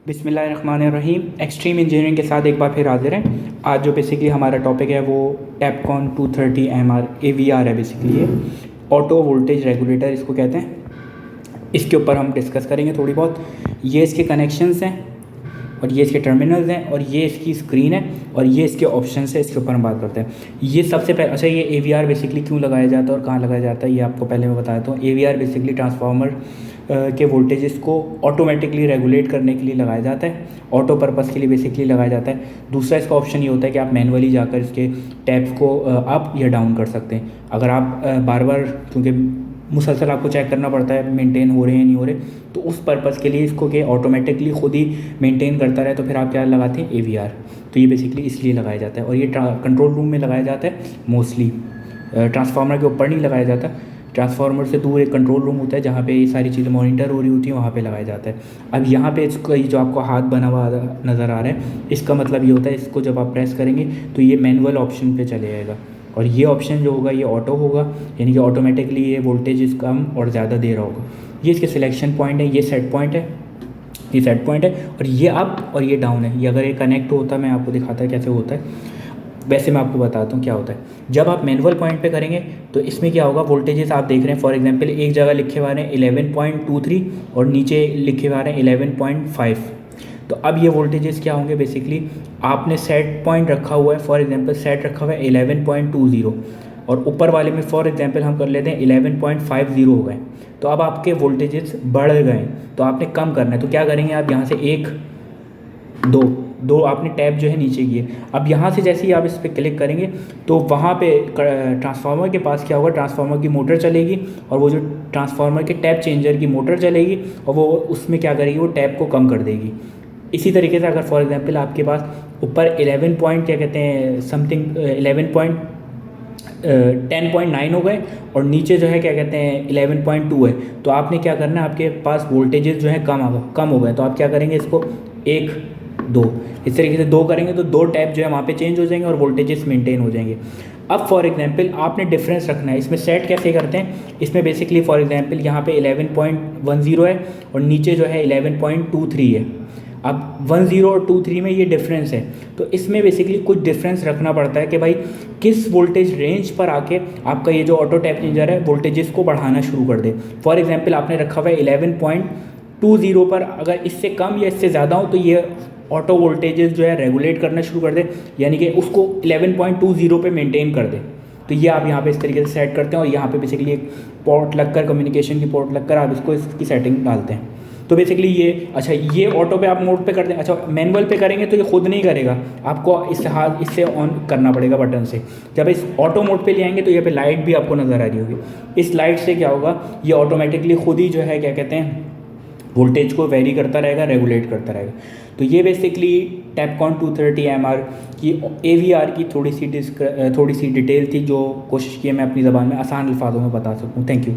बिस्मिल्लाहिर्रहमानिर्रहीम। Extreme engineering के साथ एक बार फिर हाजिर हैं। आज जो बेसिकली हमारा टॉपिक है वो टैपकॉन 230 MR AVR है। बेसिकली ये ऑटो वोल्टेज रेगुलेटर इसको कहते हैं। इसके ऊपर हम डिस्कस करेंगे थोड़ी बहुत। ये इसके कनेक्शंस हैं और ये इसके टर्मिनल्स हैं और ये इसकी स्क्रीन है और ये इसके ऑप्शंस है। इसके ऊपर हम बात करते हैं। ये सबसे पहले अच्छा, ये AVR बेसिकली क्यों लगाया जाता है और कहाँ लगाया जाता है ये आपको पहले मैं बताता हूँ। AVR बेसिकली ट्रांसफार्मर के वोल्टेजेस को ऑटोमेटिकली रेगुलेट करने के लिए लगाया जाता है। ऑटो पर्पस के लिए बेसिकली लगाया जाता है। दूसरा इसका ऑप्शन ये होता है कि आप मैनुअली जाकर इसके टैप्स को अप या डाउन कर सकते हैं। अगर आप बार बार, क्योंकि मुसलसल आपको चेक करना पड़ता है मेंटेन हो रहे हैं नहीं हो रहे, तो उस पर्पज़ के लिए इसको कि ऑटोमेटिकली खुद ही मेंटेन करता रहे, तो फिर आप क्या लगाते हैं AVR। तो ये बेसिकली इसलिए लगाया जाता है और ये कंट्रोल रूम में लगाया जाता है मोस्टली। ट्रांसफार्मर के ऊपर नहीं लगाया जाता। ट्रांसफार्मर से दूर एक कंट्रोल रूम होता है जहाँ पे ये सारी चीज़ें मॉनिटर हो रही होती हैं, वहाँ पे लगाया जाता है। अब यहाँ पे इसको जो आपको हाथ बना हुआ नज़र आ रहा है, इसका मतलब ये होता है इसको जब आप प्रेस करेंगे तो ये मैनुअल ऑप्शन पे चले जाएगा और ये ऑप्शन जो होगा ये ऑटो होगा, यानी कि ऑटोमेटिकली ये वोल्टेज कम और ज़्यादा दे रहा होगा। ये इसके सिलेक्शन पॉइंट है, ये सेट पॉइंट है, ये सेट पॉइंट है और ये अप और ये डाउन है। ये अगर ये कनेक्ट होता है, मैं आपको दिखाता है कैसे होता है। वैसे मैं आपको बताता हूँ क्या होता है। जब आप मैनुअल पॉइंट पे करेंगे तो इसमें क्या होगा, वोल्टेजेस आप देख रहे हैं। फॉर एग्जांपल एक जगह लिखे हुए हैं 11.23 और नीचे लिखे हुए हैं 11.5। तो अब ये वोल्टेजेस क्या होंगे, बेसिकली आपने सेट पॉइंट रखा हुआ है। फॉर एग्जांपल सेट रखा हुआ है 11.20 और ऊपर वाले में फॉर एग्जांपल हम कर लेते हैं 11.50 हो गए। तो अब आपके वोल्टेजेस बढ़ गए, तो आपने कम करना है। तो क्या करेंगे आप, यहाँ से एक दो आपने टैब जो है नीचे किए। अब यहाँ से जैसे ही आप इस पर क्लिक करेंगे तो वहाँ पे ट्रांसफार्मर के पास क्या होगा, ट्रांसफार्मर की मोटर चलेगी और वो जो ट्रांसफार्मर के टैप चेंजर की मोटर चलेगी और वो उसमें क्या करेगी, वो टैप को कम कर देगी। इसी तरीके से अगर फॉर एग्जांपल आपके पास ऊपर 11 पॉइंट क्या कहते हैं समथिंग 10.9 हो गए और नीचे जो है क्या कहते हैं 11.2 है, तो आपने क्या करना है, आपके पास वोल्टेजेस जो है कम हो गए, तो आप क्या करेंगे, इसको एक दो इस तरीके से दो करेंगे तो दो टैप जो है वहाँ पे चेंज हो जाएंगे और वोल्टेजेस मेंटेन हो जाएंगे। अब फॉर एग्जांपल आपने डिफरेंस रखना है। इसमें सेट कैसे करते हैं, इसमें बेसिकली फॉर एग्जांपल यहाँ पे 11.10 है और नीचे जो है 11.23 है। अब 10 और 23 में ये डिफरेंस है, तो इसमें बेसिकली कुछ डिफरेंस रखना पड़ता है कि भाई किस वोल्टेज रेंज पर आके आपका ये जो ऑटो टैप चेंजर है वोल्टेजेस को बढ़ाना शुरू कर दे। फॉर एग्जांपल आपने रखा हुआ है 11.20 पर, अगर इससे कम या इससे ज़्यादा हो तो ये ऑटो वोल्टेजेस जो है रेगुलेट करना शुरू कर दे, यानी कि उसको 11.20 पे मेंटेन कर दे। तो ये आप यहाँ पे इस तरीके से सेट करते हैं और यहाँ पे बेसिकली एक पोर्ट लगकर, कम्युनिकेशन की पोर्ट लगकर आप इसको इसकी सेटिंग डालते हैं। तो बेसिकली ये अच्छा, ये ऑटो पे आप मोड पे कर दें। अच्छा, मैनुअल पे करेंगे तो ये खुद नहीं करेगा, आपको इससे ऑन करना पड़ेगा बटन से। जब इस ऑटो मोड पे ले आएंगे तो यहाँ पे लाइट भी आपको नज़र आ रही होगी। इस लाइट से क्या होगा, ये ऑटोमेटिकली खुद ही जो है क्या कहते हैं वोल्टेज को वेरी करता रहेगा, रेगुलेट करता रहेगा। तो ये बेसिकली टैपकॉन 230 MR की AVR की थोड़ी सी डिटेल थी, जो कोशिश की है मैं अपनी ज़बान में आसान अल्फाजों में बता सकूँ। Thank you.